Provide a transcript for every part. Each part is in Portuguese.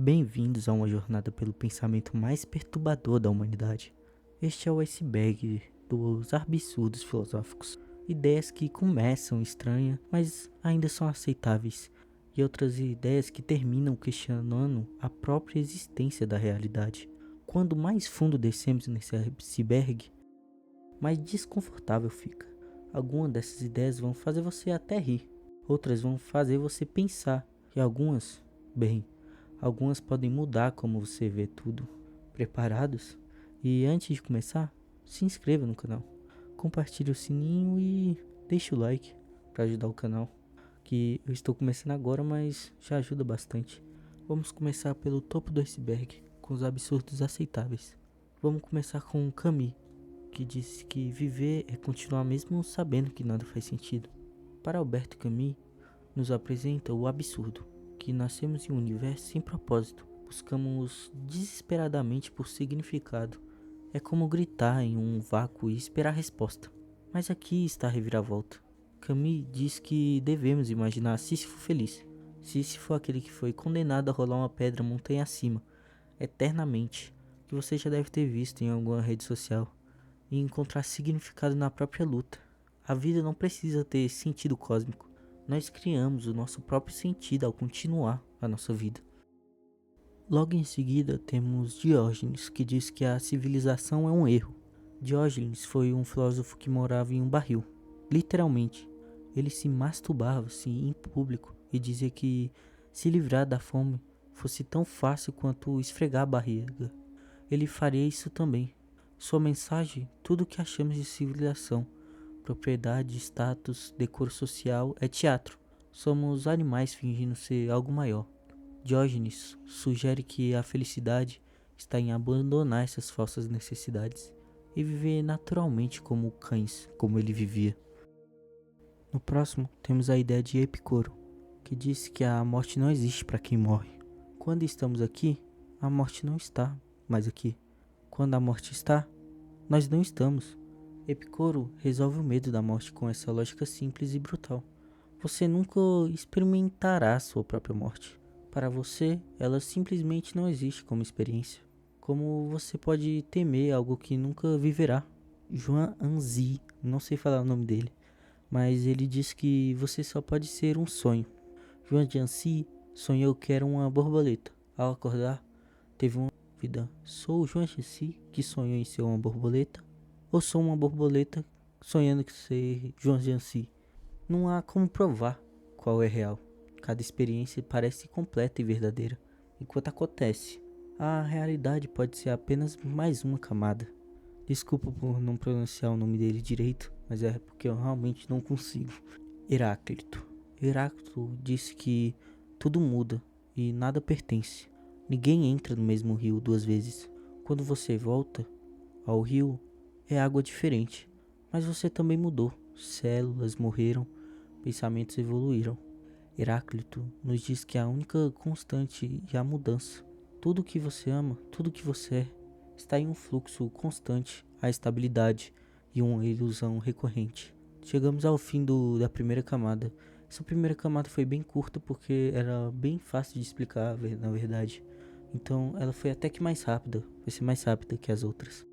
Bem-vindos a uma jornada pelo pensamento mais perturbador da humanidade. Este é o iceberg dos absurdos filosóficos. Ideias que começam estranhas, mas ainda são aceitáveis. E outras ideias que terminam questionando a própria existência da realidade. Quando mais fundo descemos nesse iceberg, mais desconfortável fica. Algumas dessas ideias vão fazer você até rir. Outras vão fazer você pensar. E algumas podem mudar como você vê tudo. Preparados? E antes de começar, se inscreva no canal, compartilhe o sininho e deixe o like para ajudar o canal, que eu estou começando agora, mas já ajuda bastante. Vamos começar pelo topo do iceberg, com os absurdos aceitáveis. Vamos começar com Camus, que disse que viver é continuar mesmo sabendo que nada faz sentido. Para Albert Camus, nos apresenta o absurdo, que nascemos em um universo sem propósito, buscamos desesperadamente por significado. É como gritar em um vácuo e esperar a resposta. Mas aqui está a reviravolta. Camus diz que devemos imaginar Sísifo feliz. Sísifo é aquele que foi condenado a rolar uma pedra montanha acima, eternamente, que você já deve ter visto em alguma rede social, e encontrar significado na própria luta. A vida não precisa ter sentido cósmico. Nós criamos o nosso próprio sentido ao continuar a nossa vida. Logo em seguida temos Diógenes, que diz que a civilização é um erro. Diógenes foi um filósofo que morava em um barril. Literalmente, ele se masturbava-se em público e dizia que se livrar da fome fosse tão fácil quanto esfregar a barriga. Ele faria isso também. Sua mensagem, tudo o que achamos de civilização, propriedade, status, decoro social, é teatro. Somos animais fingindo ser algo maior. Diógenes sugere que a felicidade está em abandonar essas falsas necessidades e viver naturalmente como cães, como ele vivia. No próximo, temos a ideia de Epicuro, que diz que a morte não existe para quem morre. Quando estamos aqui, a morte não está mais aqui. Quando a morte está, nós não estamos. Epicuro resolve o medo da morte com essa lógica simples e brutal. Você nunca experimentará sua própria morte. Para você, ela simplesmente não existe como experiência. Como você pode temer algo que nunca viverá. Juan Anzi, não sei falar o nome dele, mas ele diz que você só pode ser um sonho. Juan de Anzi sonhou que era uma borboleta. Ao acordar, teve uma dúvida: sou o Juan de Anzi que sonhou em ser uma borboleta? Ou sou uma borboleta sonhando que ser Juan de Anzi? Não há como provar qual é real. Cada experiência parece completa e verdadeira. Enquanto acontece, a realidade pode ser apenas mais uma camada. Desculpa por não pronunciar o nome dele direito, mas é porque eu realmente não consigo. Heráclito. Heráclito disse que tudo muda e nada pertence. Ninguém entra no mesmo rio duas vezes. Quando você volta ao rio, é água diferente. Mas você também mudou. Células morreram, pensamentos evoluíram. Heráclito nos diz que a única constante é a mudança. Tudo que você ama, tudo que você é, está em um fluxo constante, a estabilidade e uma ilusão recorrente. Chegamos ao fim da primeira camada. Essa primeira camada foi bem curta porque era bem fácil de explicar, na verdade. Então ela foi até que mais rápida, vai ser mais rápida que as outras.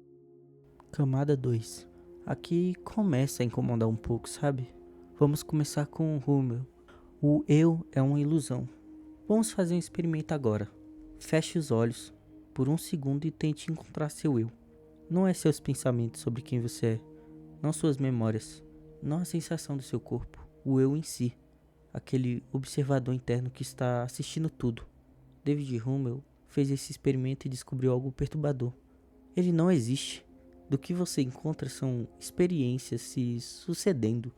Camada 2. Aqui começa a incomodar um pouco, sabe? Vamos começar com Hummel. O eu é uma ilusão. Vamos fazer um experimento agora. Feche os olhos por um segundo e tente encontrar seu eu. Não é seus pensamentos sobre quem você é, não suas memórias, não a sensação do seu corpo, o eu em si, aquele observador interno que está assistindo tudo. David Hummel fez esse experimento e descobriu algo perturbador. Ele não existe. Do que você encontra são experiências se sucedendo,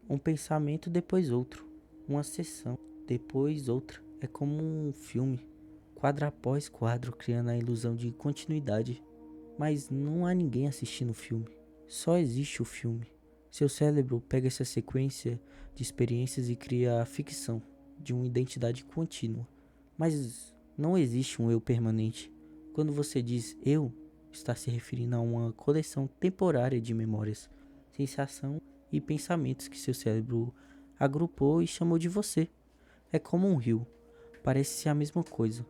um pensamento depois outro, uma sessão depois outra. É como um filme, quadro após quadro, criando a ilusão de continuidade. Mas não há ninguém assistindo o filme, só existe o filme. Seu cérebro pega essa sequência de experiências e cria a ficção de uma identidade contínua. Mas não existe um eu permanente. Quando você diz eu, está se referindo a uma coleção temporária de memórias, sensação e pensamentos que seu cérebro agrupou e chamou de você. É como um rio, parece ser a mesma coisa,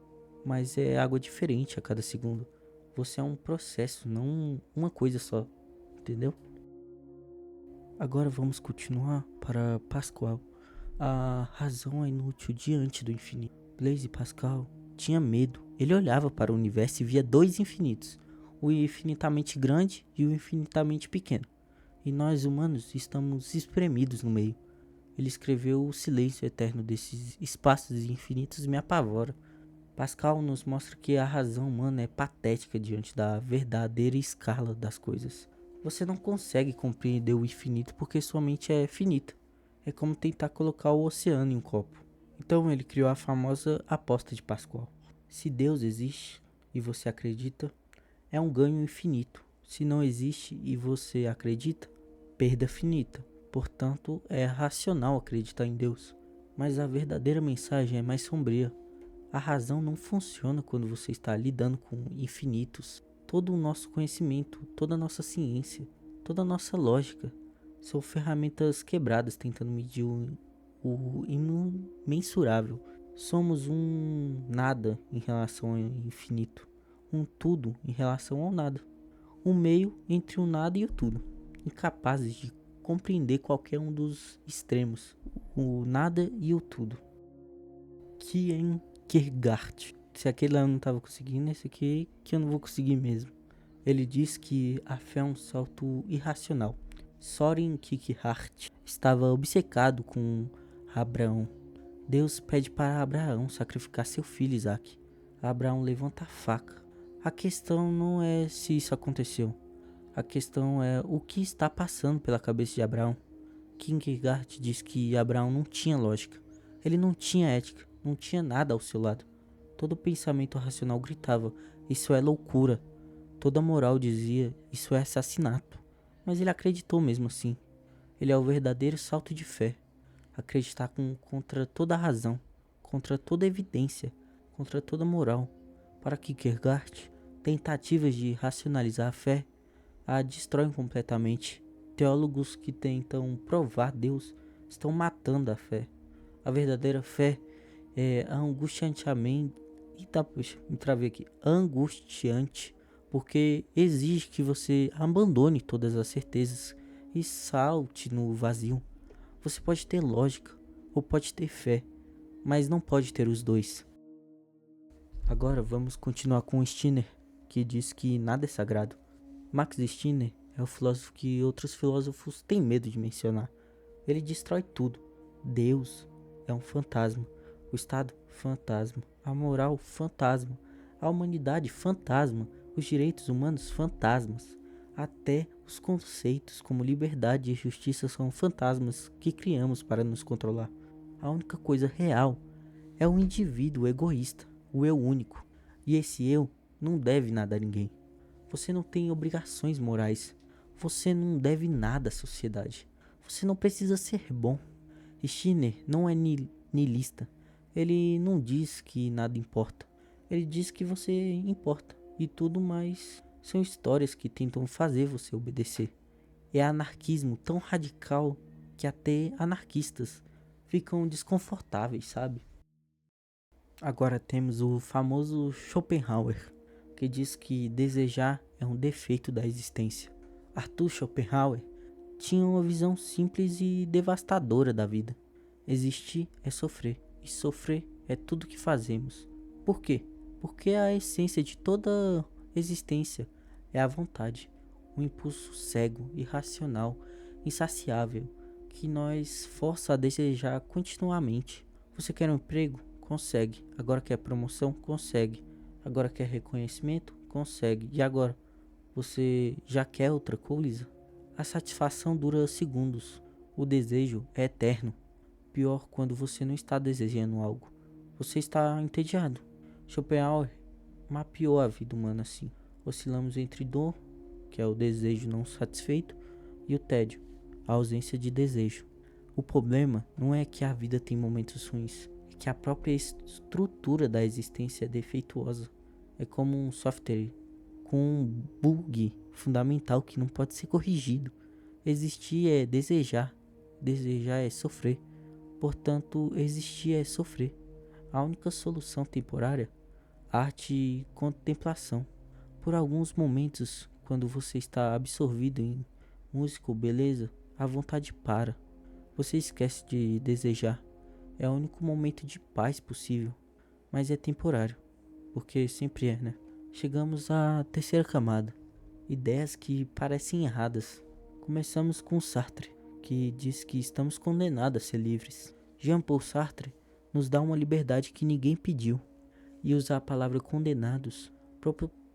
mas é água diferente a cada segundo. Você é um processo, não uma coisa só, entendeu? Agora vamos continuar para Pascal. A razão é inútil diante do infinito. Blaise Pascal tinha medo. Ele olhava para o universo e via dois infinitos, o infinitamente grande e o infinitamente pequeno. E nós humanos estamos espremidos no meio. Ele escreveu: o silêncio eterno desses espaços infinitos me apavora. Pascal nos mostra que a razão humana é patética diante da verdadeira escala das coisas. Você não consegue compreender o infinito porque sua mente é finita. É como tentar colocar o oceano em um copo. Então ele criou a famosa aposta de Pascal. Se Deus existe e você acredita, é um ganho infinito. Se não existe e você acredita, perda finita. Portanto, é racional acreditar em Deus. Mas a verdadeira mensagem é mais sombria. A razão não funciona quando você está lidando com infinitos. Todo o nosso conhecimento, toda a nossa ciência, toda a nossa lógica são ferramentas quebradas tentando medir o imensurável. Somos um nada em relação ao infinito, um tudo em relação ao nada, um meio entre o nada e o tudo, incapazes de compreender qualquer um dos extremos, o nada e o tudo. Kierkegaard. Se aquele lá eu não estava conseguindo, esse aqui que eu não vou conseguir mesmo. Ele diz que a fé é um salto irracional. Soren Kierkegaard estava obcecado com Abraão. Deus pede para Abraão sacrificar seu filho Isaac. Abraão levanta a faca. A questão não é se isso aconteceu. A questão é o que está passando pela cabeça de Abraão. Kierkegaard diz que Abraão não tinha lógica. Ele não tinha ética. Não tinha nada ao seu lado. Todo pensamento racional gritava: isso é loucura. Toda moral dizia: isso é assassinato. Mas ele acreditou mesmo assim. Ele é o verdadeiro salto de fé. Acreditar contra toda a razão, contra toda evidência, contra toda moral. Para Kierkegaard, tentativas de racionalizar a fé a destroem completamente. Teólogos que tentam provar Deus estão matando a fé. A verdadeira fé é angustiantemente. Eita, puxa, me travei aqui. Angustiante, porque exige que você abandone todas as certezas e salte no vazio. Você pode ter lógica ou pode ter fé, mas não pode ter os dois. Agora vamos continuar com Stirner, que diz que nada é sagrado. Max Stirner é o filósofo que outros filósofos têm medo de mencionar. Ele destrói tudo. Deus é um fantasma. O Estado, fantasma. A moral, fantasma. A humanidade, fantasma. Os direitos humanos, fantasmas. Até os conceitos como liberdade e justiça são fantasmas que criamos para nos controlar. A única coisa real é o indivíduo egoísta, o eu único. E esse eu não deve nada a ninguém. Você não tem obrigações morais. Você não deve nada à sociedade. Você não precisa ser bom. Stirner não é niilista. Ele não diz que nada importa. Ele diz que você importa. E tudo mais são histórias que tentam fazer você obedecer. É anarquismo tão radical que até anarquistas ficam desconfortáveis, sabe? Agora temos o famoso Schopenhauer, que diz que desejar é um defeito da existência. Arthur Schopenhauer tinha uma visão simples e devastadora da vida. Existir é sofrer, e sofrer é tudo que fazemos. Por quê? Porque a essência de toda existência é a vontade, um impulso cego, irracional, insaciável, que nos força a desejar continuamente. Você quer um emprego? Consegue. Agora quer promoção? Consegue. Agora quer reconhecimento? Consegue. E agora? Você já quer outra coisa? A satisfação dura segundos. O desejo é eterno. Pior quando você não está desejando algo. Você está entediado. Schopenhauer mapeou a vida humana assim. Oscilamos entre dor, que é o desejo não satisfeito, e o tédio, a ausência de desejo. O problema não é que a vida tem momentos ruins, é que a própria estrutura da existência é defeituosa. É como um software com um bug fundamental que não pode ser corrigido. Existir é desejar, desejar é sofrer. Portanto, existir é sofrer. A única solução temporária, arte e contemplação. Por alguns momentos, quando você está absorvido em música ou beleza, a vontade para. Você esquece de desejar. É o único momento de paz possível, mas é temporário, porque sempre é, né? Chegamos à terceira camada. Ideias que parecem erradas. Começamos com Sartre, que diz que estamos condenados a ser livres. Jean-Paul Sartre nos dá uma liberdade que ninguém pediu. E usar a palavra condenados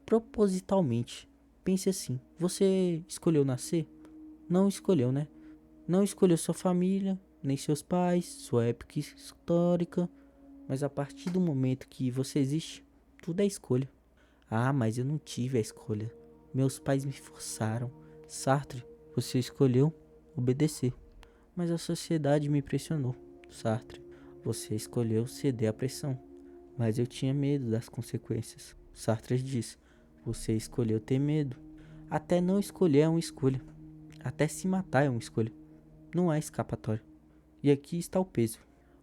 propositalmente. Pense assim: você escolheu nascer? Não escolheu, né? Não escolheu sua família, nem seus pais, sua época histórica. Mas a partir do momento que você existe, tudo é escolha. Ah, mas eu não tive a escolha. Meus pais me forçaram. Sartre, você escolheu obedecer. Mas a sociedade me pressionou. Sartre, você escolheu ceder à pressão. Mas eu tinha medo das consequências. Sartre diz, você escolheu ter medo. Até não escolher é uma escolha. Até se matar é uma escolha. Não há escapatória. E aqui está o peso.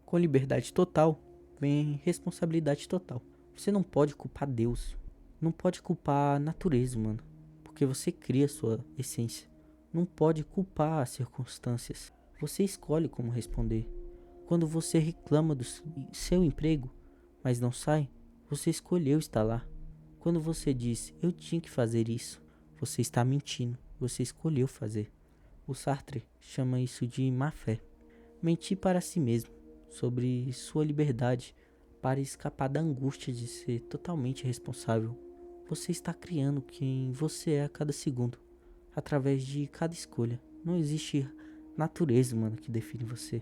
Com liberdade total, vem responsabilidade total. Você não pode culpar Deus. Não pode culpar a natureza humana. Porque você cria sua essência. Não pode culpar as circunstâncias. Você escolhe como responder. Quando você reclama do seu emprego, mas não sai, você escolheu estar lá. Quando você diz, eu tinha que fazer isso, você está mentindo. Você escolheu fazer. O Sartre chama isso de má fé. Mentir para si mesmo, sobre sua liberdade, para escapar da angústia de ser totalmente responsável. Você está criando quem você é a cada segundo, através de cada escolha. Não existe natureza humana que define você.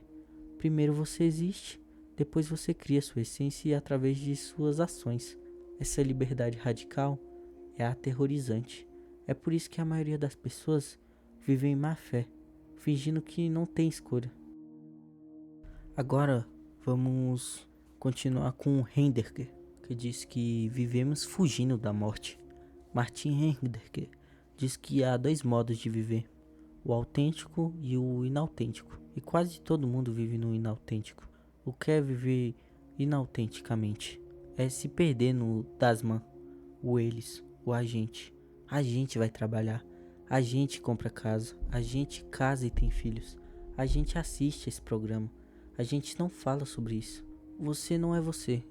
Primeiro você existe, depois você cria sua essência através de suas ações. Essa liberdade radical é aterrorizante. É por isso que a maioria das pessoas vivem em má fé, fingindo que não tem escolha. Agora vamos continuar com Heidegger, que diz que vivemos fugindo da morte. Martin Heidegger diz que há dois modos de viver, o autêntico e o inautêntico. E quase todo mundo vive no inautêntico. O que é viver inautenticamente? É se perder no Dasman, o eles, o agente. A gente vai trabalhar, a gente compra casa, a gente casa e tem filhos, a gente assiste esse programa, a gente não fala sobre isso. Você não é você,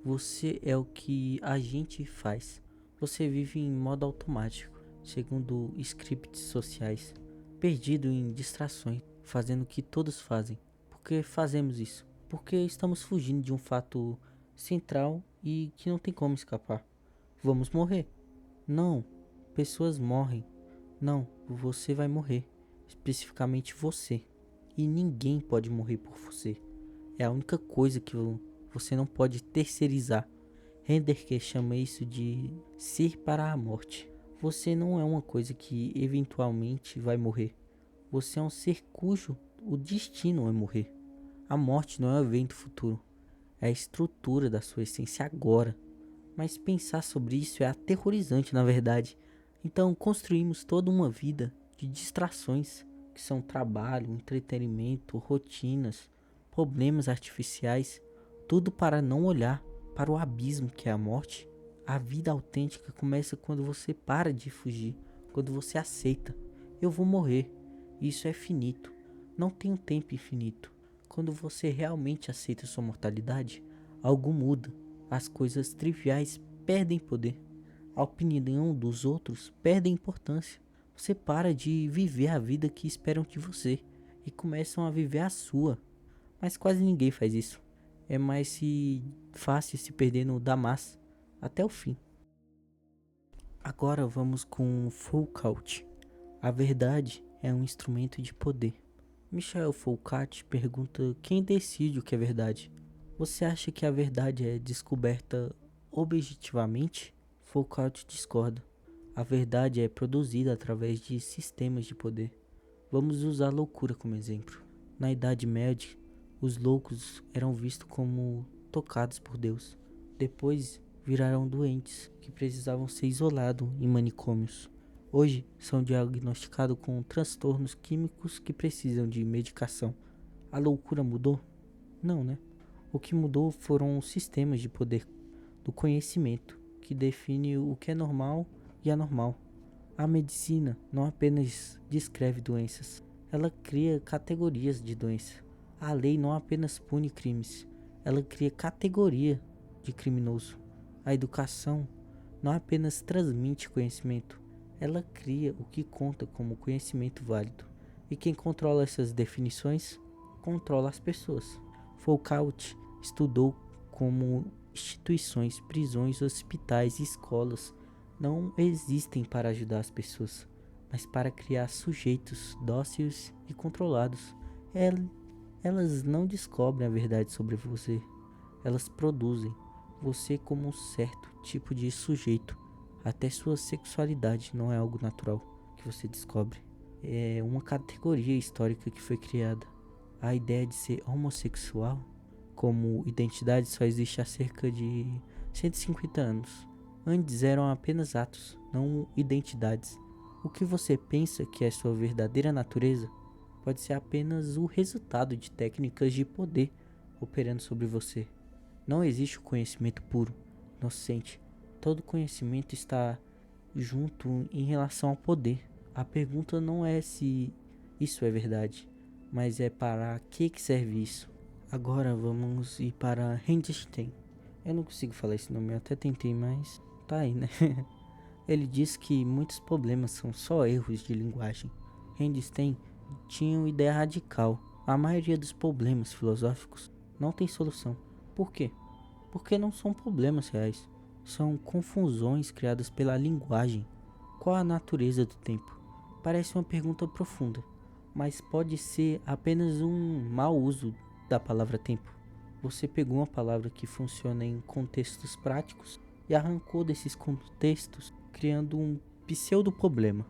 você é o que a gente faz. Você vive em modo automático, segundo scripts sociais, perdido em distrações, fazendo o que todos fazem. Por que fazemos isso? Porque estamos fugindo de um fato central e que não tem como escapar. Vamos morrer. Não, pessoas morrem. Não, você vai morrer. Especificamente você. E ninguém pode morrer por você. É a única coisa que você não pode terceirizar. Heidegger chama isso de ser para a morte. Você não é uma coisa que eventualmente vai morrer. Você é um ser cujo o destino é morrer. A morte não é um evento futuro. É a estrutura da sua essência agora. Mas pensar sobre isso é aterrorizante, na verdade. Então construímos toda uma vida de distrações, que são trabalho, entretenimento, rotinas, problemas artificiais, tudo para não olhar para o abismo que é a morte. A vida autêntica começa quando você para de fugir, quando você aceita. Eu vou morrer. Isso é finito. Não tem um tempo infinito. Quando você realmente aceita sua mortalidade, algo muda. As coisas triviais perdem poder. A opinião dos outros perde importância. Você para de viver a vida que esperam de você e começam a viver a sua. Mas quase ninguém faz isso. É mais fácil se perder no Damas até o fim. Agora vamos com Foucault. A verdade é um instrumento de poder. Michel Foucault pergunta quem decide o que é verdade. Você acha que a verdade é descoberta objetivamente? Foucault discorda. A verdade é produzida através de sistemas de poder. Vamos usar a loucura como exemplo. Na Idade Média, os loucos eram vistos como tocados por Deus. Depois viraram doentes que precisavam ser isolados em manicômios. Hoje são diagnosticados com transtornos químicos que precisam de medicação. A loucura mudou? Não, né? O que mudou foram os sistemas de poder. do conhecimento, que define o que é normal e anormal. A medicina não apenas descreve doenças, ela cria categorias de doença. A lei não apenas pune crimes, ela cria categoria de criminoso. A educação não apenas transmite conhecimento, ela cria o que conta como conhecimento válido. E quem controla essas definições, controla as pessoas. Foucault estudou como instituições, prisões, hospitais e escolas não existem para ajudar as pessoas, mas para criar sujeitos dóceis e controlados. Elas não descobrem a verdade sobre você, elas produzem você como um certo tipo de sujeito. Até sua sexualidade não é algo natural que você descobre. É uma categoria histórica que foi criada. A ideia de ser homossexual como identidade só existe há cerca de 150 anos. Antes eram apenas atos, não identidades. O que você pensa que é sua verdadeira natureza pode ser apenas o resultado de técnicas de poder operando sobre você. Não existe o conhecimento puro, inocente. Todo conhecimento está junto em relação ao poder. A pergunta não é se isso é verdade, mas é para que serve isso. Agora vamos ir para Einstein. Eu não consigo falar esse nome, eu até tentei, mas tá aí, né? Ele diz que muitos problemas são só erros de linguagem. Einstein tinha uma ideia radical. A maioria dos problemas filosóficos não tem solução. Por quê? Porque não são problemas reais. São confusões criadas pela linguagem. Qual a natureza do tempo? Parece uma pergunta profunda, mas pode ser apenas um mau uso da palavra tempo. Você pegou uma palavra que funciona em contextos práticos e arrancou desses contextos, criando um pseudo-problema.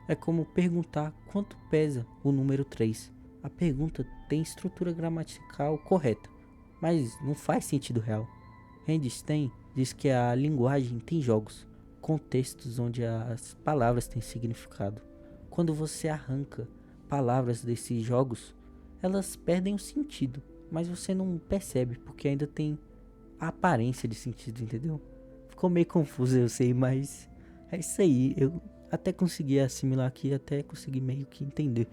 É como perguntar quanto pesa o número 3. A pergunta tem estrutura gramatical correta, mas não faz sentido real. Einstein diz que a linguagem tem jogos, contextos onde as palavras têm significado. Quando você arranca palavras desses jogos, elas perdem o sentido, mas você não percebe porque ainda tem a aparência de sentido, entendeu? Ficou meio confuso, eu sei, mas é isso aí. Eu até consegui assimilar aqui, até consegui meio que entender,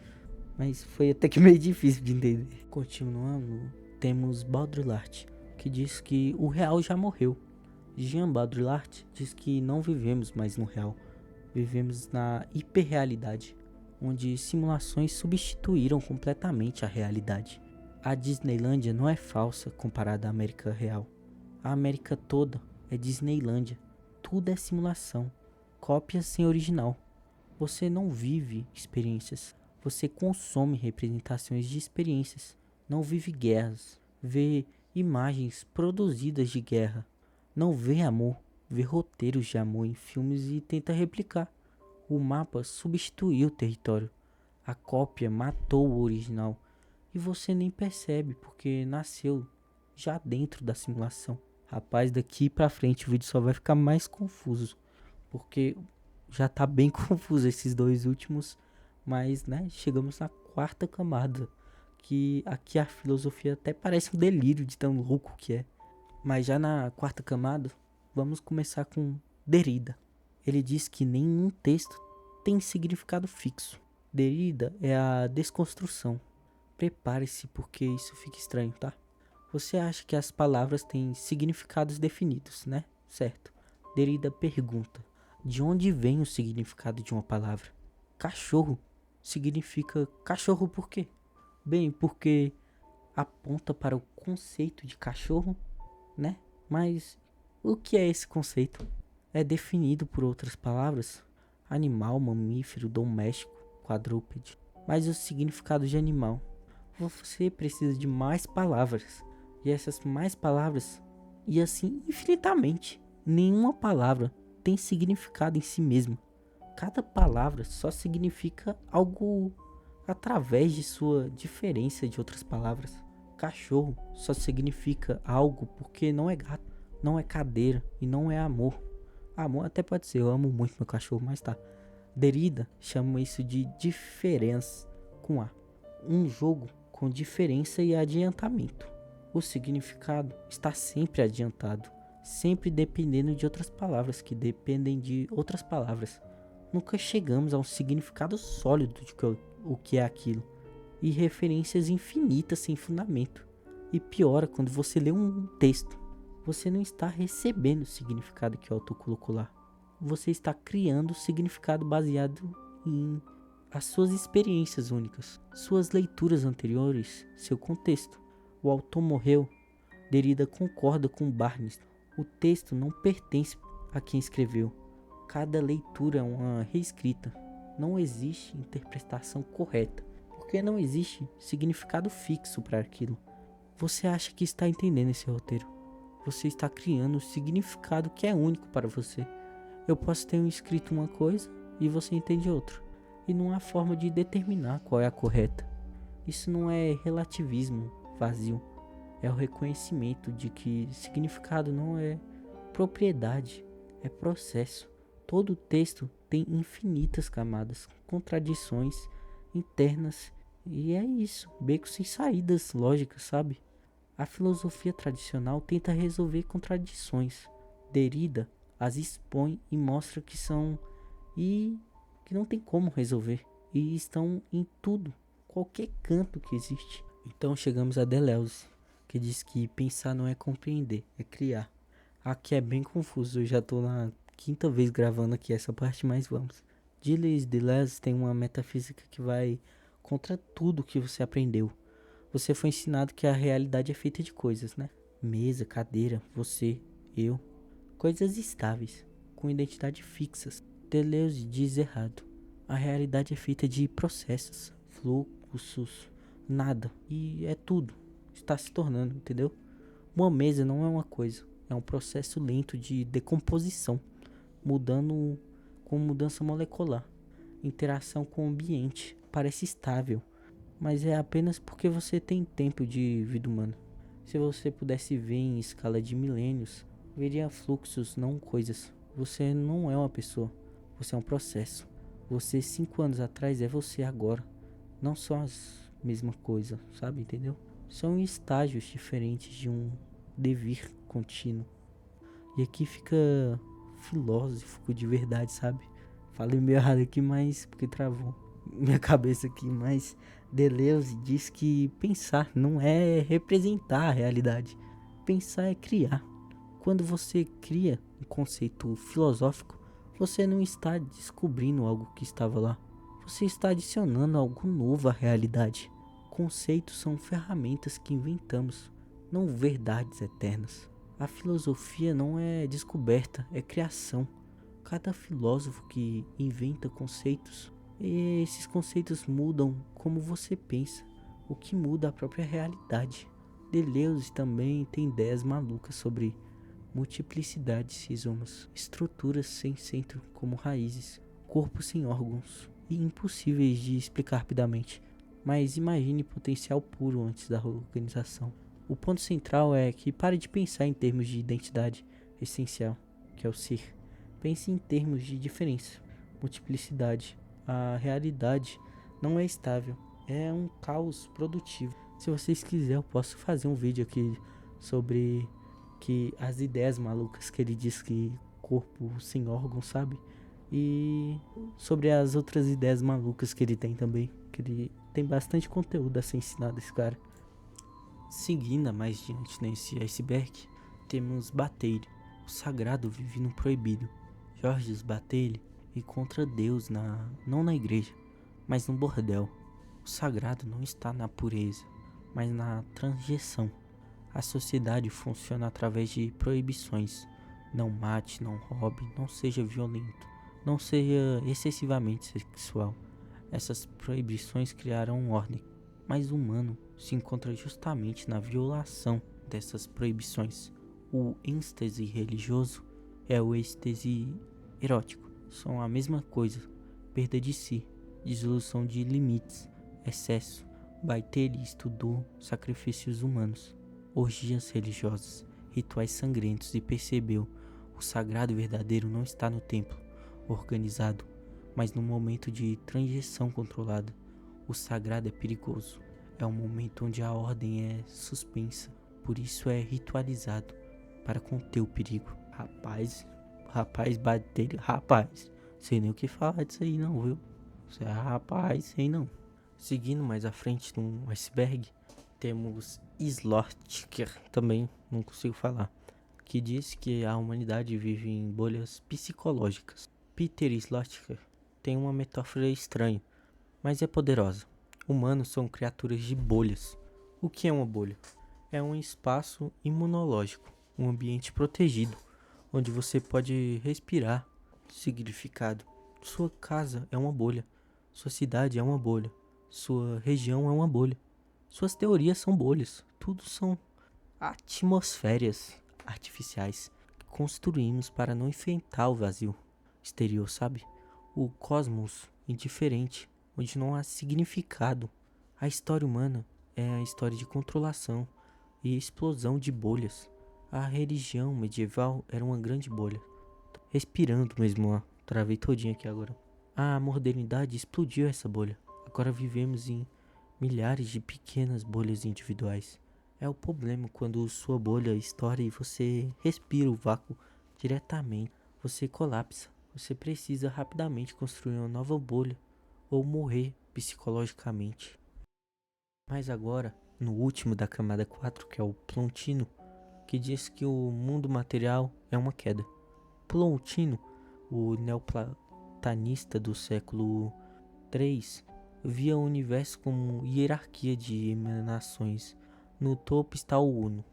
mas foi até que meio difícil de entender. Continuando, temos Baudrillard, que diz que o real já morreu. Jean Baudrillard diz que não vivemos mais no real, vivemos na hiperrealidade, onde simulações substituíram completamente a realidade. A Disneylândia não é falsa comparada à América real. A América toda é Disneylândia. Tudo é simulação, cópia sem original. Você não vive experiências, você consome representações de experiências. Não vive guerras, vê imagens produzidas de guerra. Não vê amor, vê roteiros de amor em filmes e tenta replicar. O mapa substituiu o território. A cópia matou o original. E você nem percebe porque nasceu já dentro da simulação. Rapaz, daqui pra frente o vídeo só vai ficar mais confuso. Porque já tá bem confuso esses dois últimos. Mas, né, chegamos na quarta camada. Que aqui a filosofia até parece um delírio de tão louco que é. Mas já na quarta camada, vamos começar com Derrida. Ele diz que nenhum texto tem significado fixo. Derrida é a desconstrução. Prepare-se porque isso fica estranho, tá? Você acha que as palavras têm significados definidos, né? Certo. Derrida pergunta: de onde vem o significado de uma palavra? Cachorro significa cachorro por quê? Bem, porque aponta para o conceito de cachorro, né? Mas o que é esse conceito? É definido por outras palavras: animal, mamífero, doméstico, quadrúpede. Mas o significado de animal, você precisa de mais palavras. E essas mais palavras, e assim infinitamente. Nenhuma palavra tem significado em si mesma. Cada palavra só significa algo através de sua diferença de outras palavras. Cachorro só significa algo porque não é gato, não é cadeira e não é amor. Amor até pode ser, eu amo muito meu cachorro, mas tá. Derrida chama isso de diferença com A. Um jogo com diferença e adiantamento. O significado está sempre adiantado, sempre dependendo de outras palavras que dependem de outras palavras. Nunca chegamos a um significado sólido de o que é aquilo, e referências infinitas sem fundamento. E piora quando você lê um texto, você não está recebendo o significado que o autor colocou lá. Você está criando o significado baseado em as suas experiências únicas, suas leituras anteriores, seu contexto. O autor morreu, Derrida concorda com Barnes. O texto não pertence a quem escreveu. Cada leitura é uma reescrita. Não existe interpretação correta, porque não existe significado fixo para aquilo. Você acha que está entendendo esse roteiro. Você está criando um significado que é único para você. Eu posso ter escrito uma coisa e você entende outra. E não há forma de determinar qual é a correta. Isso não é relativismo vazio. É o reconhecimento de que significado não é propriedade, é processo. Todo texto tem infinitas camadas, contradições internas, e é isso, becos sem saídas lógicas, sabe? A filosofia tradicional tenta resolver contradições. Derrida as expõe e mostra que são e que não tem como resolver, e estão em tudo, qualquer canto que existe. Então chegamos a Deleuze, que diz que pensar não é compreender, é criar. Aqui é bem confuso, eu já tô na quinta vez gravando aqui essa parte, mas vamos. Gilles Deleuze tem uma metafísica que vai contra tudo que você aprendeu. Você foi ensinado que a realidade é feita de coisas, né? Mesa, cadeira, você, eu. Coisas estáveis, com identidade fixas. Deleuze diz errado. A realidade é feita de processos, fluxos, nada. E é tudo. Está se tornando, entendeu? Uma mesa não é uma coisa. É um processo lento de decomposição, mudando com mudança molecular. Interação com o ambiente. Parece estável, mas é apenas porque você tem tempo de vida humana. Se você pudesse ver em escala de milênios, veria fluxos, não coisas. Você não é uma pessoa, você é um processo. Você 5 anos atrás é você agora. Não são as mesma coisa, sabe, entendeu? São estágios diferentes de um devir contínuo. E aqui fica filósofo de verdade, sabe? Falei meio errado aqui, mas porque travou minha cabeça aqui, mas Deleuze diz que pensar não é representar a realidade. Pensar é criar. Quando você cria um conceito filosófico, você não está descobrindo algo que estava lá. Você está adicionando algo novo à realidade. Conceitos são ferramentas que inventamos, não verdades eternas. A filosofia não é descoberta, é criação. Cada filósofo que inventa conceitos, esses conceitos mudam como você pensa, o que muda a própria realidade. Deleuze também tem ideias malucas sobre multiplicidade de rizomas, estruturas sem centro como raízes, corpos sem órgãos e impossíveis de explicar rapidamente. Mas imagine potencial puro antes da organização. O ponto central é que pare de pensar em termos de identidade essencial, que é o ser. Pense em termos de diferença, multiplicidade. A realidade não é estável, é um caos produtivo. Se vocês quiserem, eu posso fazer um vídeo aqui sobre que as ideias malucas que ele diz que corpo sem órgão, sabe? E sobre as outras ideias malucas que ele tem também, que ele tem bastante conteúdo a ser ensinado, esse cara. Seguindo mais diante nesse iceberg, temos Bataille, o sagrado vive no proibido. Georges Bataille encontra Deus não na igreja, mas no bordel. O sagrado não está na pureza, mas na transgressão. A sociedade funciona através de proibições. Não mate, não roube, não seja violento, não seja excessivamente sexual. Essas proibições criaram ordem, mas o humano se encontra justamente na violação dessas proibições. O êxtase religioso é o êxtase erótico. São a mesma coisa. Perda de si, dissolução de limites, excesso. Bataille estudou sacrifícios humanos, orgias religiosas, rituais sangrentos e percebeu: o sagrado verdadeiro não está no templo organizado, mas no momento de transição controlada. O sagrado é perigoso. É um momento onde a ordem é suspensa, por isso é ritualizado. para conter o perigo. Rapaz, sei nem o que falar disso aí não, viu? Você é rapaz, sei não. Seguindo mais à frente no iceberg, temos Slotker, também não consigo falar, que diz que a humanidade vive em bolhas psicológicas. Peter Slotker tem uma metáfora estranha, mas é poderosa. Humanos são criaturas de bolhas. O que é uma bolha? É um espaço imunológico, um ambiente protegido, onde você pode respirar. Significado: sua casa é uma bolha, sua cidade é uma bolha, sua região é uma bolha, suas teorias são bolhas, tudo são atmosferas artificiais que construímos para não enfrentar o vazio exterior, sabe? O cosmos indiferente, onde não há significado. A história humana é a história de controlação e explosão de bolhas. A religião medieval era uma grande bolha. Respirando mesmo, ó. Travei todinho aqui agora. A modernidade explodiu essa bolha. Agora vivemos em milhares de pequenas bolhas individuais. É o problema quando sua bolha estoura e você respira o vácuo diretamente. Você colapsa. Você precisa rapidamente construir uma nova bolha ou morrer psicologicamente. Mas agora, no último da camada 4, que é o Plontino, que diz que o mundo material é uma queda. Plontino, o neoplatonista do século III, via o universo como hierarquia de emanações. No topo está o Uno,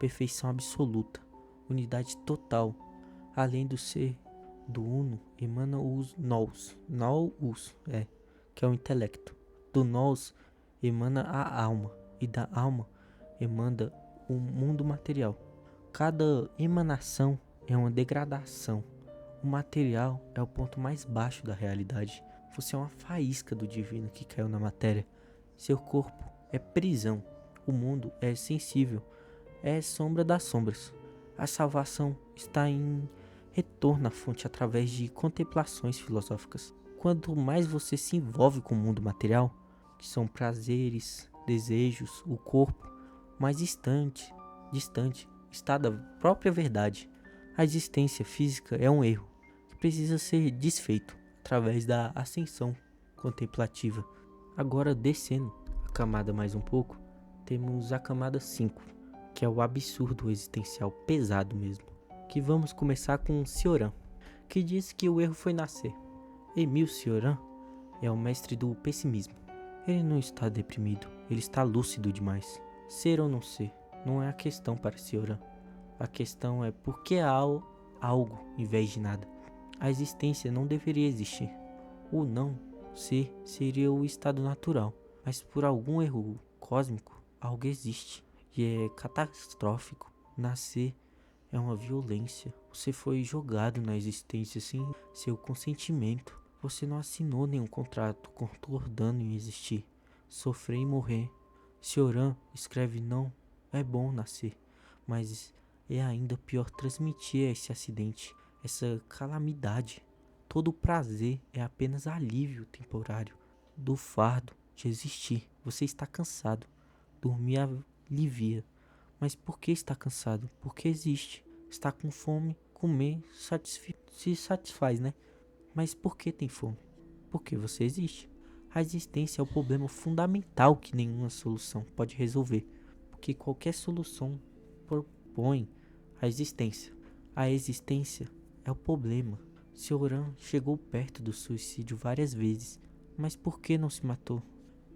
perfeição absoluta, unidade total. Além do ser do Uno, emana os Nous, que é o intelecto. Do Nous emana a alma, e da alma emana o mundo material. Cada emanação é uma degradação. O material é o ponto mais baixo da realidade. Você é uma faísca do divino que caiu na matéria. Seu corpo é prisão. O mundo é sensível. É sombra das sombras. A salvação está em retorno à fonte através de contemplações filosóficas. Quanto mais você se envolve com o mundo material, que são prazeres, desejos, o corpo, mais distante está da própria verdade. A existência física é um erro que precisa ser desfeito através da ascensão contemplativa. Agora, descendo a camada mais um pouco, temos a camada 5, que é o absurdo existencial pesado mesmo. Que vamos começar com Cioran, que diz que o erro foi nascer. Emile Cioran é o mestre do pessimismo. Ele não está deprimido, ele está lúcido demais. Ser ou não ser não é a questão para Cioran. A questão é por que há algo em vez de nada. A existência não deveria existir. O não ser seria o estado natural, mas por algum erro cósmico, algo existe e é catastrófico. Nascer é uma violência. Você foi jogado na existência sem seu consentimento. Você não assinou nenhum contrato concordando em existir, sofrer e morrer. Cioran escreve: não é bom nascer, mas é ainda pior transmitir esse acidente, essa calamidade. Todo prazer é apenas alívio temporário do fardo de existir. Você está cansado. Dormir alivia. Mas por que está cansado? Porque existe. Está com fome, comer se satisfaz, né? Mas por que tem fome? Porque você existe. A existência é o problema fundamental que nenhuma solução pode resolver. Porque qualquer solução propõe a existência. A existência é o problema. Cioran chegou perto do suicídio várias vezes, mas por que não se matou?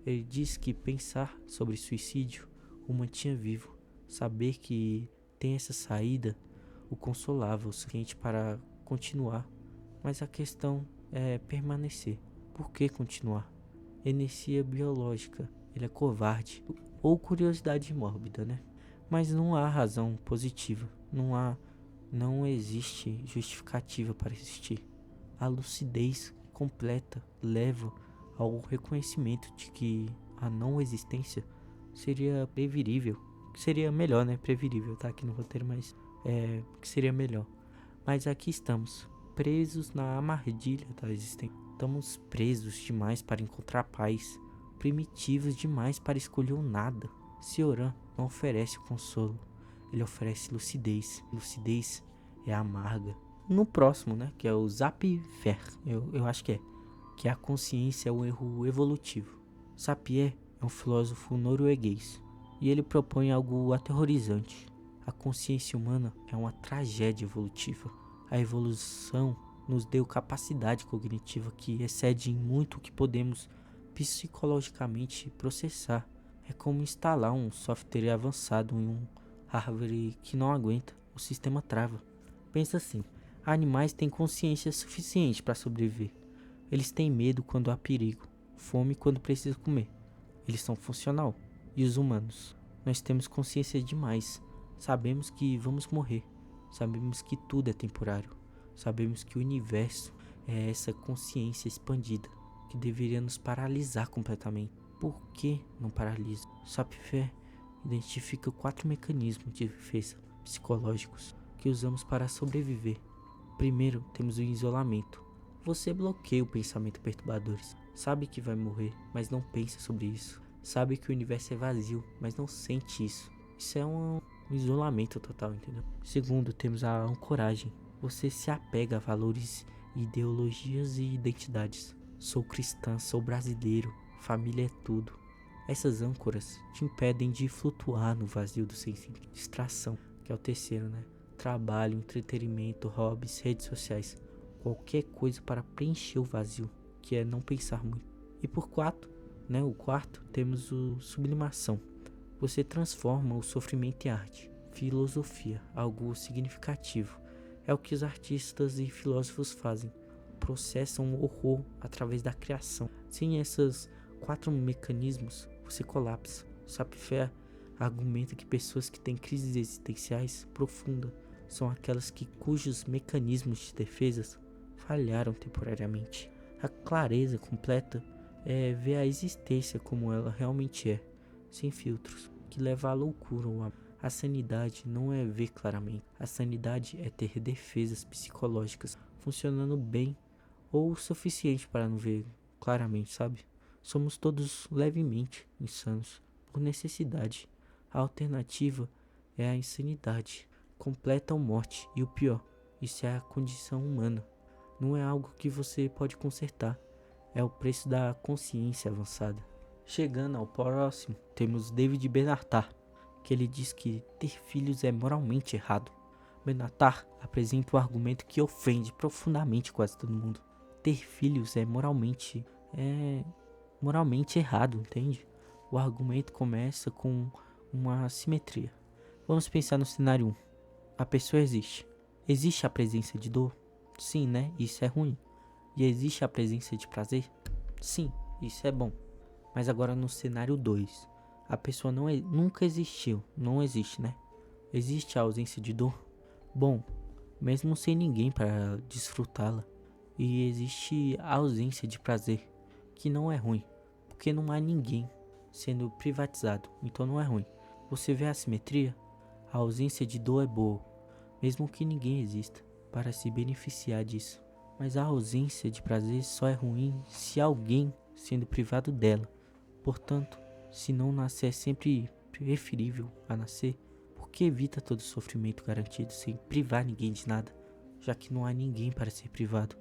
Ele diz que pensar sobre suicídio o mantinha vivo. Saber que tem essa saída o consolava o suficiente para continuar. Mas a questão é permanecer. Por que continuar? Inercia biológica. Ele é covarde. Ou curiosidade mórbida, né? Mas não há razão positiva. Não existe justificativa para existir. A lucidez completa leva ao reconhecimento de que a não existência seria preverível. Seria melhor, né? Preverível, tá aqui no roteiro, mas que seria melhor. Mas aqui estamos, presos na armadilha da existência. Estamos presos demais para encontrar paz, primitivos demais para escolher o nada. Cioran não oferece consolo. ele oferece lucidez. Lucidez é amarga. No próximo, né, que é o Sapir, eu acho que a consciência é um erro evolutivo. Sapir é um filósofo norueguês e ele propõe algo aterrorizante. A consciência humana é uma tragédia evolutiva. A evolução nos deu capacidade cognitiva que excede em muito o que podemos psicologicamente processar. É como instalar um software avançado em um hardware que não aguenta, o sistema trava. Pensa assim, animais têm consciência suficiente para sobreviver. Eles têm medo quando há perigo, fome quando precisa comer. Eles são funcional. E os humanos? Nós temos consciência demais. Sabemos que vamos morrer. Sabemos que tudo é temporário. Sabemos que o universo é essa consciência expandida que deveria nos paralisar completamente. Por que não paralisa? Sapir identifica 4 mecanismos de defesa psicológicos que usamos para sobreviver. Primeiro, temos o isolamento. Você bloqueia o pensamento perturbadores. Sabe que vai morrer, mas não pensa sobre isso. Sabe que o universo é vazio, mas não sente isso. Isso é um isolamento total, entendeu? Segundo, temos a ancoragem. Você se apega a valores, ideologias e identidades. Sou cristã, sou brasileiro, família é tudo. Essas âncoras te impedem de flutuar no vazio do sem sentido. Distração, que é o terceiro, né? Trabalho, entretenimento, hobbies, redes sociais. Qualquer coisa para preencher o vazio, que é não pensar muito. E por o quarto, temos o sublimação. Você transforma o sofrimento em arte, filosofia, algo significativo. É o que os artistas e filósofos fazem. Processam o horror através da criação. Sem esses 4 mecanismos, você colapsa. Sapir argumenta que pessoas que têm crises existenciais profundas são aquelas cujos mecanismos de defesa falharam temporariamente. A clareza completa é ver a existência como ela realmente é, sem filtros, que leva à loucura ou a sanidade não é ver claramente. A sanidade é ter defesas psicológicas funcionando bem ou o suficiente para não ver claramente, sabe? Somos todos levemente insanos por necessidade. A alternativa é a insanidade, completa ou morte, e o pior, isso é a condição humana. Não é algo que você pode consertar, é o preço da consciência avançada. Chegando ao próximo, temos David Benatar, que ele diz que ter filhos é moralmente errado. Benatar apresenta um argumento que ofende profundamente quase todo mundo. Ter filhos é moralmente errado, entende? O argumento começa com uma assimetria. Vamos pensar no cenário 1. A pessoa existe. Existe a presença de dor? Sim, né? Isso é ruim. E existe a presença de prazer? Sim, isso é bom. Mas agora no cenário 2. A pessoa nunca existiu. Não existe, né? Existe a ausência de dor? Bom, mesmo sem ninguém para desfrutá-la. E existe a ausência de prazer, que não é ruim, porque não há ninguém sendo privatizado, então não é ruim. Você vê a assimetria? A ausência de dor é boa, mesmo que ninguém exista para se beneficiar disso. Mas a ausência de prazer só é ruim se alguém sendo privado dela. Portanto, se não nascer é sempre preferível a nascer, porque evita todo sofrimento garantido sem privar ninguém de nada, já que não há ninguém para ser privado.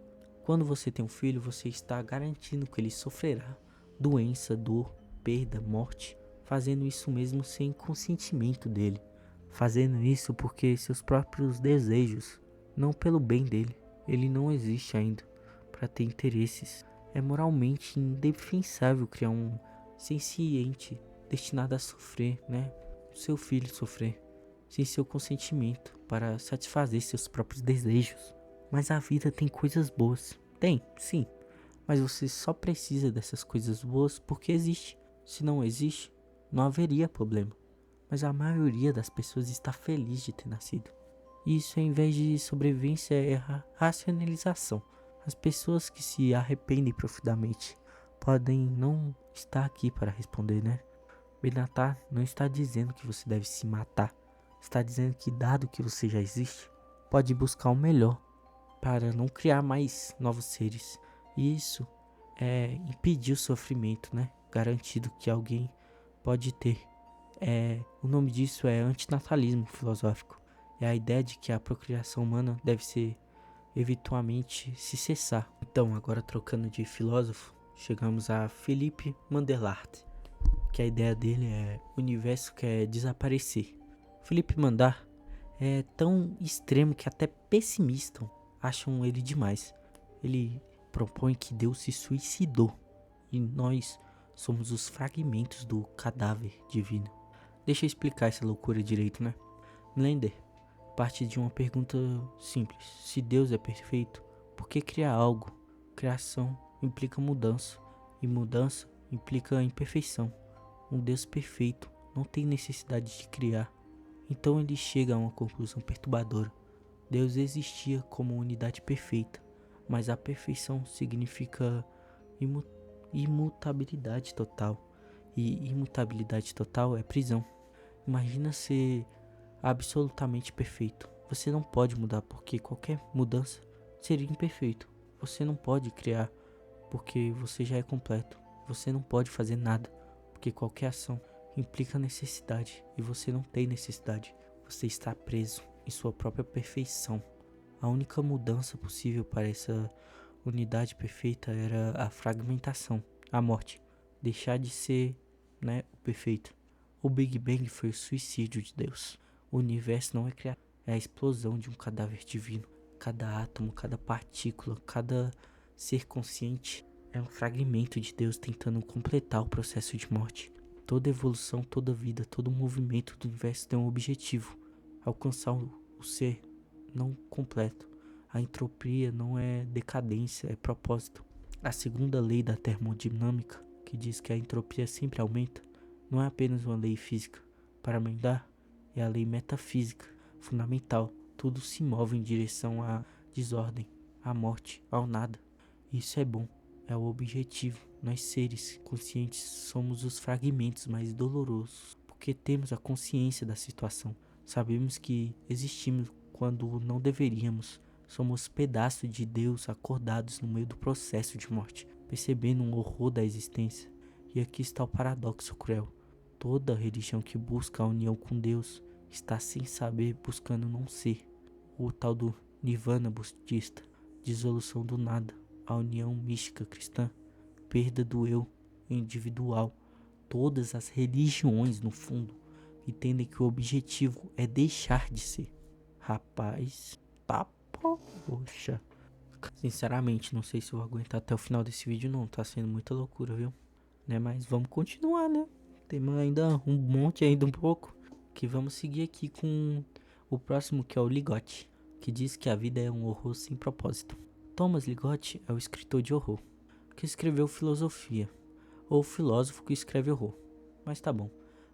Quando você tem um filho, você está garantindo que ele sofrerá doença, dor, perda, morte, fazendo isso mesmo sem consentimento dele, fazendo isso porque seus próprios desejos, não pelo bem dele. Ele não existe ainda para ter interesses. É moralmente indefensável criar um senciente destinado a sofrer, né? Seu filho sofrer sem seu consentimento para satisfazer seus próprios desejos. Mas a vida tem coisas boas. Tem, sim. Mas você só precisa dessas coisas boas porque existe. Se não existe, não haveria problema. Mas a maioria das pessoas está feliz de ter nascido. Isso, ao invés de sobrevivência, é racionalização. As pessoas que se arrependem profundamente podem não estar aqui para responder, né? Benatar não está dizendo que você deve se matar. Está dizendo que, dado que você já existe, pode buscar o melhor para não criar mais novos seres. E isso é impedir o sofrimento, né? Garantido que alguém pode ter. O nome disso é antinatalismo filosófico. É a ideia de que a procriação humana deve ser eventualmente se cessar. Então, agora trocando de filósofo, chegamos a Philippe Mandelart, que a ideia dele é o universo quer desaparecer. Philippe Mandelart é tão extremo que até pessimistas acham ele demais. Ele propõe que Deus se suicidou e nós somos os fragmentos do cadáver divino. Deixa eu explicar essa loucura direito, né? Blender parte de uma pergunta simples. Se Deus é perfeito, por que criar algo? Criação implica mudança, e mudança implica imperfeição. Um Deus perfeito não tem necessidade de criar. Então ele chega a uma conclusão perturbadora. Deus existia como unidade perfeita, mas a perfeição significa imutabilidade total. E imutabilidade total é prisão. Imagina ser absolutamente perfeito. Você não pode mudar porque qualquer mudança seria imperfeito. Você não pode criar porque você já é completo. Você não pode fazer nada porque qualquer ação implica necessidade e você não tem necessidade. Você está preso em sua própria perfeição. A única mudança possível para essa unidade perfeita era a fragmentação, a morte, deixar de ser, o perfeito. O Big Bang foi o suicídio de Deus. O universo não é criado, é a explosão de um cadáver divino. Cada átomo, cada partícula, cada ser consciente é um fragmento de Deus tentando completar o processo de morte. Toda evolução, toda vida, todo movimento do universo tem um objetivo: alcançar o ser não completo. A entropia não é decadência, é propósito. A segunda lei da termodinâmica, que diz que a entropia sempre aumenta, não é apenas uma lei física. Para emendar, é a lei metafísica, fundamental. Tudo se move em direção à desordem, à morte, ao nada. Isso é bom, é o objetivo. Nós seres conscientes somos os fragmentos mais dolorosos, porque temos a consciência da situação. Sabemos que existimos quando não deveríamos. Somos pedaços de Deus acordados no meio do processo de morte, percebendo um horror da existência. E aqui está o paradoxo cruel. Toda religião que busca a união com Deus está sem saber buscando não ser. O tal do Nirvana budista, dissolução do nada, a união mística cristã, perda do eu individual. Todas as religiões, no fundo, entendem que o objetivo é deixar de ser. Rapaz, tá poxa. Sinceramente, não sei se eu vou aguentar até o final desse vídeo não, tá sendo muita loucura, viu? Mas vamos continuar, né? Temos ainda um monte, ainda um pouco, que vamos seguir aqui com o próximo, que é o Ligotti, que diz que a vida é um horror sem propósito. Thomas Ligotti é o escritor de horror, que escreveu filosofia, ou filósofo que escreve horror. Mas tá bom,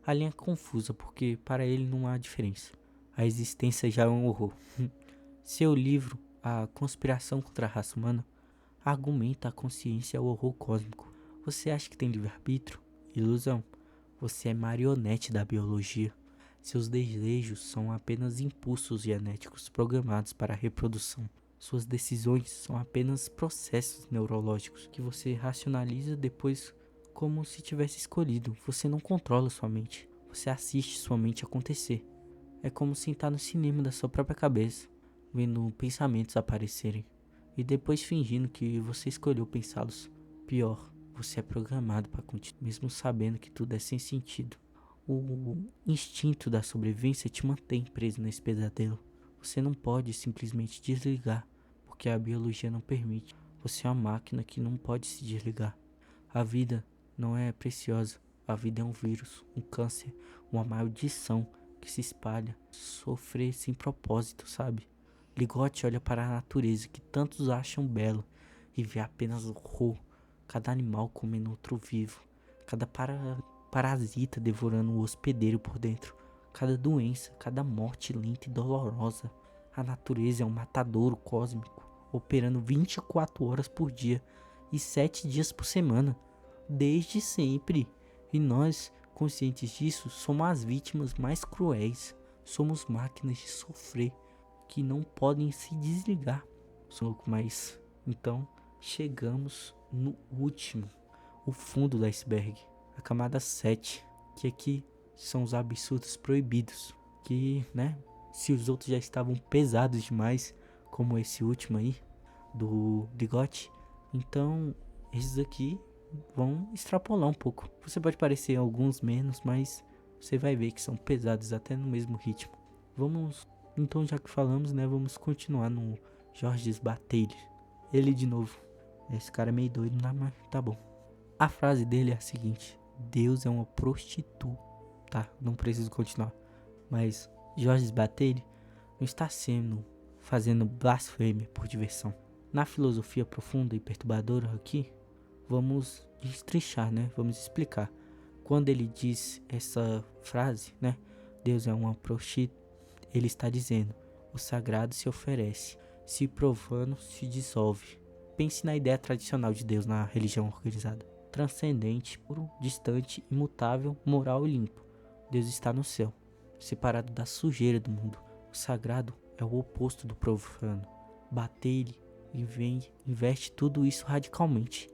a linha é confusa porque para ele não há diferença. A existência já é um horror. Seu livro, A Conspiração contra a Raça Humana, argumenta a consciência ao horror cósmico. Você acha que tem livre-arbítrio? Ilusão. Você é marionete da biologia. Seus desejos são apenas impulsos genéticos programados para a reprodução. Suas decisões são apenas processos neurológicos que você racionaliza depois como se tivesse escolhido. Você não controla sua mente. Você assiste sua mente acontecer. É como sentar no cinema da sua própria cabeça, vendo pensamentos aparecerem e depois fingindo que você escolheu pensá-los. Pior, você é programado para continuar, mesmo sabendo que tudo é sem sentido. O instinto da sobrevivência te mantém preso nesse pesadelo. Você não pode simplesmente desligar, porque a biologia não permite. Você é uma máquina que não pode se desligar. A vida não é preciosa. A vida é um vírus, um câncer, uma maldição que se espalha. Sofrer sem propósito, sabe? Ligotti olha para a natureza que tantos acham bela e vê apenas horror. Cada animal comendo outro vivo, cada parasita devorando o hospedeiro por dentro, cada doença, cada morte lenta e dolorosa. A natureza é um matadouro cósmico, operando 24 horas por dia e 7 dias por semana, desde sempre. E nós, conscientes disso, somos as vítimas mais cruéis. Somos máquinas de sofrer que não podem se desligar. Mas então chegamos no último, o fundo do iceberg, a camada 7, que aqui são os absurdos proibidos. Que, né, se os outros já estavam pesados demais, como esse último aí, do Bigote, então esses aqui vão extrapolar um pouco. Você pode parecer alguns menos, mas você vai ver que são pesados até no mesmo ritmo. Vamos, então, já que falamos, né, vamos continuar no Jorge Bataille. Ele de novo. Esse cara é meio doido, mas tá bom. A frase dele é a seguinte: Deus é uma prostituta. Tá, não preciso continuar. Mas Jorge Bataille não está fazendo blasfêmia por diversão. Na filosofia profunda e perturbadora aqui, vamos destrinchar, né? Vamos explicar. Quando ele diz essa frase, né? Deus é uma prostituta, ele está dizendo: o sagrado se oferece, se profano se dissolve. Pense na ideia tradicional de Deus na religião organizada: transcendente, puro, distante, imutável, moral e limpo. Deus está no céu, separado da sujeira do mundo. O sagrado é o oposto do profano. Bataille investe tudo isso radicalmente.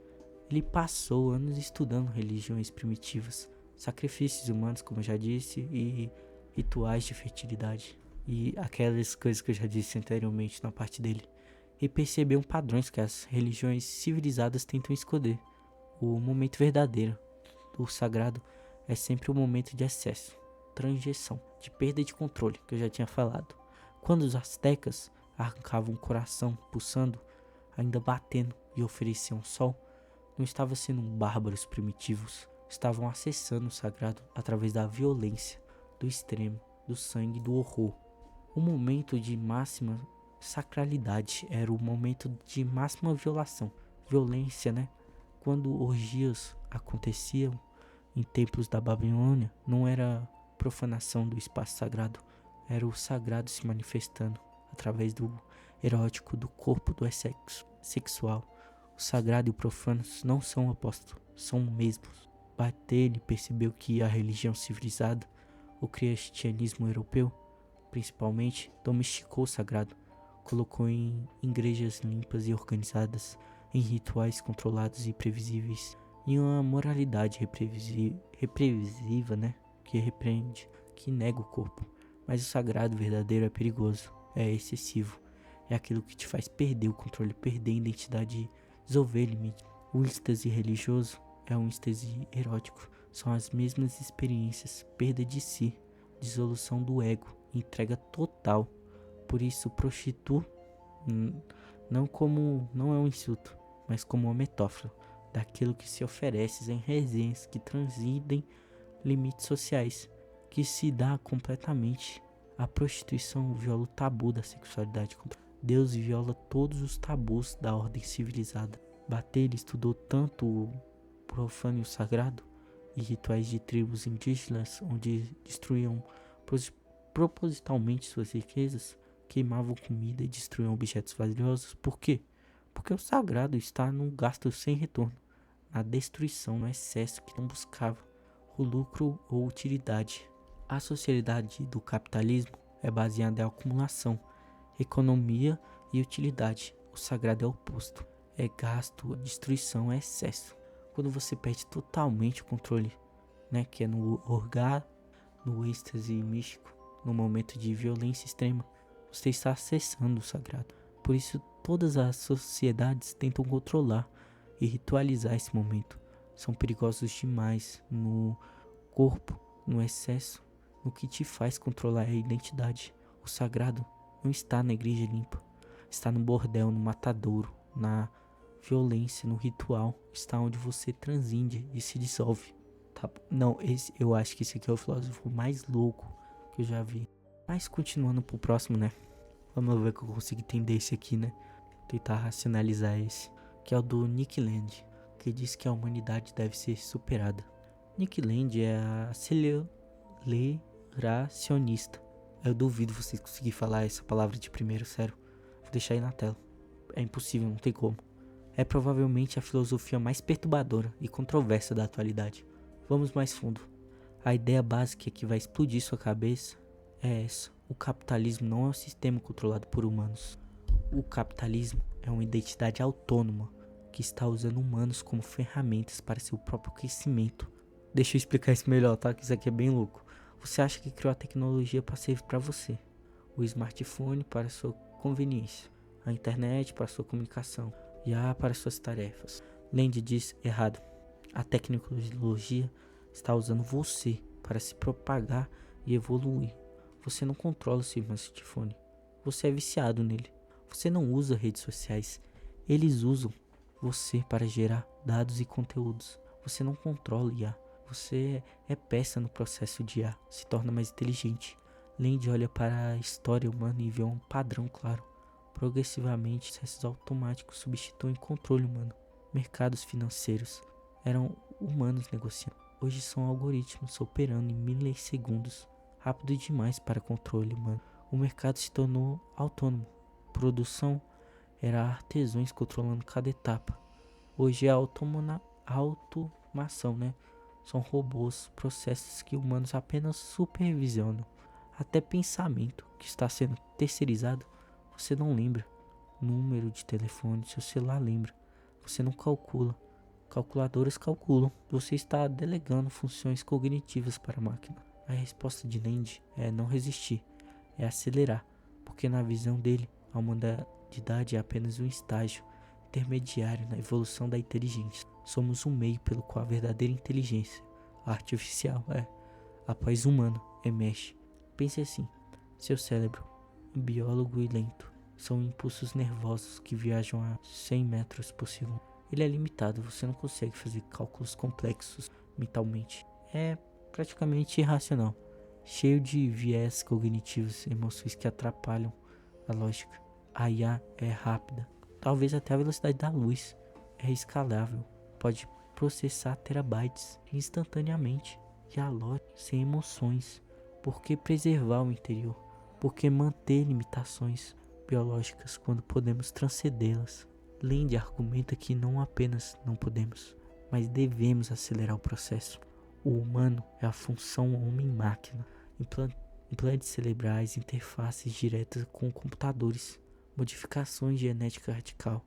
Ele passou anos estudando religiões primitivas, sacrifícios humanos, como eu já disse, e rituais de fertilidade, e aquelas coisas que eu já disse anteriormente na parte dele, e percebeu padrões que as religiões civilizadas tentam esconder. O momento verdadeiro do sagrado é sempre um momento de excesso, transgressão, de perda de controle, que eu já tinha falado. Quando os astecas arrancavam o coração pulsando, ainda batendo, e ofereciam o sol, não estavam sendo bárbaros primitivos, estavam acessando o sagrado através da violência, do extremo, do sangue e do horror. O momento de máxima sacralidade era o momento de máxima violação, violência, né? Quando orgias aconteciam em templos da Babilônia, não era profanação do espaço sagrado, era o sagrado se manifestando através do erótico, do corpo, do sexo sexual. O sagrado e o profano não são opostos, são os mesmos. Bataille percebeu que a religião civilizada, o cristianismo europeu, principalmente, domesticou o sagrado, colocou em igrejas limpas e organizadas, em rituais controlados e previsíveis, em uma moralidade repressiva, né? Que repreende, que nega o corpo. Mas o sagrado verdadeiro é perigoso, é excessivo, é aquilo que te faz perder o controle, perder a identidade, dissolver limite. O êxtase religioso é um êxtase erótico, são as mesmas experiências, perda de si, dissolução do ego, entrega total. Por isso, prostituir não é um insulto, mas como uma metáfora daquilo que se oferece em resenhas que transcendem limites sociais, que se dá completamente. A prostituição viola o tabu da sexualidade. Deus viola todos os tabus da ordem civilizada. Bataille estudou tanto o profano e o sagrado, e rituais de tribos indígenas onde destruíam propositalmente suas riquezas, queimavam comida e destruíam objetos valiosos. Por quê? Porque o sagrado está num gasto sem retorno, na destruição, no excesso que não buscava o lucro ou utilidade. A sociedade do capitalismo é baseada em acumulação, economia e utilidade. O sagrado é o oposto, é gasto, destruição, é excesso. Quando você perde totalmente o controle, né, que é no orgasmo, no êxtase místico, no momento de violência extrema, você está acessando o sagrado. Por isso todas as sociedades tentam controlar e ritualizar esse momento. São perigosos demais no corpo, no excesso, no que te faz controlar a identidade. O sagrado não está na igreja limpa, está no bordel, no matadouro, na violência, no ritual, está onde você transcende e se dissolve. Tá? Não, eu acho que esse aqui é o filósofo mais louco que eu já vi. Mas continuando pro próximo, né? Vamos ver que eu consigo entender esse aqui, né? Tentar racionalizar esse, que é o do Nick Land, que diz que a humanidade deve ser superada. Nick Land é a aceleracionista. Eu duvido vocês conseguirem falar essa palavra de primeiro, sério. Vou deixar aí na tela. É impossível, não tem como. É provavelmente a filosofia mais perturbadora e controversa da atualidade. Vamos mais fundo. A ideia básica que vai explodir sua cabeça é essa: o capitalismo não é um sistema controlado por humanos. O capitalismo é uma identidade autônoma que está usando humanos como ferramentas para seu próprio crescimento. Deixa eu explicar isso melhor, tá? Que isso aqui é bem louco. Você acha que criou a tecnologia para servir para você, o smartphone para sua conveniência, a internet para sua comunicação, IA para suas tarefas. Land diz errado. A tecnologia está usando você para se propagar e evoluir. Você não controla o seu smartphone. Você é viciado nele. Você não usa redes sociais. Eles usam você para gerar dados e conteúdos. Você não controla IA. Você é peça no processo de IA. Se torna mais inteligente. Land olha para a história humana e vê um padrão claro. Progressivamente, processos automáticos substituem controle humano. Mercados financeiros eram humanos negociando. Hoje são algoritmos operando em milissegundos, rápido demais para controle humano. O mercado se tornou autônomo. Produção era artesãos controlando cada etapa. Hoje é automação, né? São robôs, processos que humanos apenas supervisionam. Até pensamento que está sendo terceirizado, você não lembra. Número de telefone, seu celular lembra. Você não calcula. Calculadoras calculam. Você está delegando funções cognitivas para a máquina. A resposta de Land é não resistir, é acelerar, porque na visão dele, a humanidade é apenas um estágio intermediário na evolução da inteligência. Somos um meio pelo qual a verdadeira inteligência, a artificial, após humano, emerge. Pense assim, seu cérebro, biólogo e lento, são impulsos nervosos que viajam a 100 metros por segundo. Ele é limitado, você não consegue fazer cálculos complexos mentalmente. É praticamente irracional, cheio de viés cognitivos, emoções que atrapalham a lógica. A IA é rápida, talvez até a velocidade da luz, é escalável, pode processar terabytes instantaneamente e a lógica sem emoções. Por que preservar o interior? Por que manter limitações biológicas quando podemos transcendê-las? Land argumenta que não apenas não podemos, mas devemos acelerar o processo. O humano é a função homem-máquina, implantes cerebrais, interfaces diretas com computadores, modificações genética radical.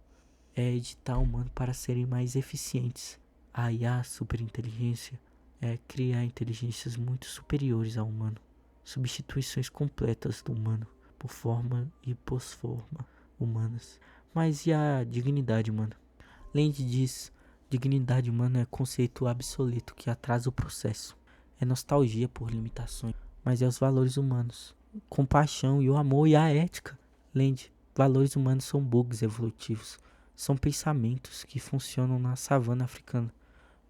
É editar o humano para serem mais eficientes. A IA, superinteligência, é criar inteligências muito superiores ao humano. Substituições completas do humano por forma e pós-forma humanas. Mas e a dignidade humana? Land diz, dignidade humana é conceito obsoleto que atrasa o processo. É nostalgia por limitações, mas é os valores humanos. Compaixão e o amor e a ética. Land, valores humanos são bugs evolutivos. São pensamentos que funcionam na savana africana,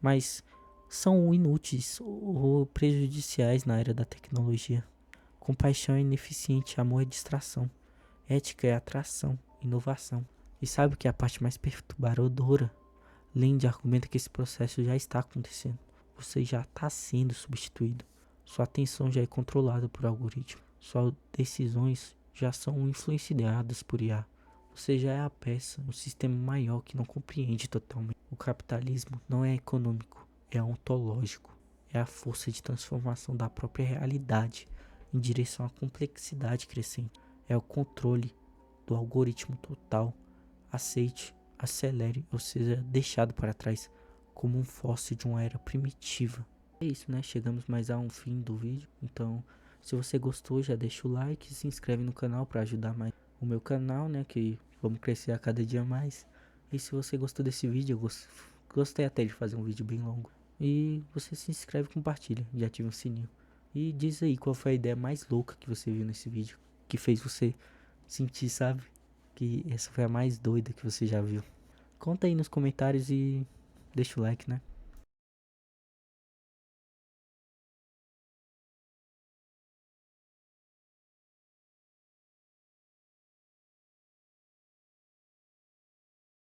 mas são inúteis ou prejudiciais na era da tecnologia. Compaixão é ineficiente, amor é distração, ética é atração, inovação. E sabe o que é a parte mais perturbadora? Land argumenta que esse processo já está acontecendo. Você já está sendo substituído. Sua atenção já é controlada por algoritmo. Suas decisões já são influenciadas por IA. Você já é a peça, um sistema maior que não compreende totalmente. O capitalismo não é econômico, é ontológico. É a força de transformação da própria realidade em direção à complexidade crescente. É o controle do algoritmo total. Aceite, acelere, ou seja, deixado para trás como um fóssil de uma era primitiva. É isso, né? Chegamos mais a um fim do vídeo. Então, se você gostou, já deixa o like e se inscreve no canal para ajudar mais o meu canal, né? Que vamos crescer a cada dia mais. E se você gostou desse vídeo, eu gostei até de fazer um vídeo bem longo. E você se inscreve e compartilha, e ativa o sininho. E diz aí qual foi a ideia mais louca que você viu nesse vídeo, que fez você sentir, sabe, que essa foi a mais doida que você já viu. Conta aí nos comentários e deixa o like, né?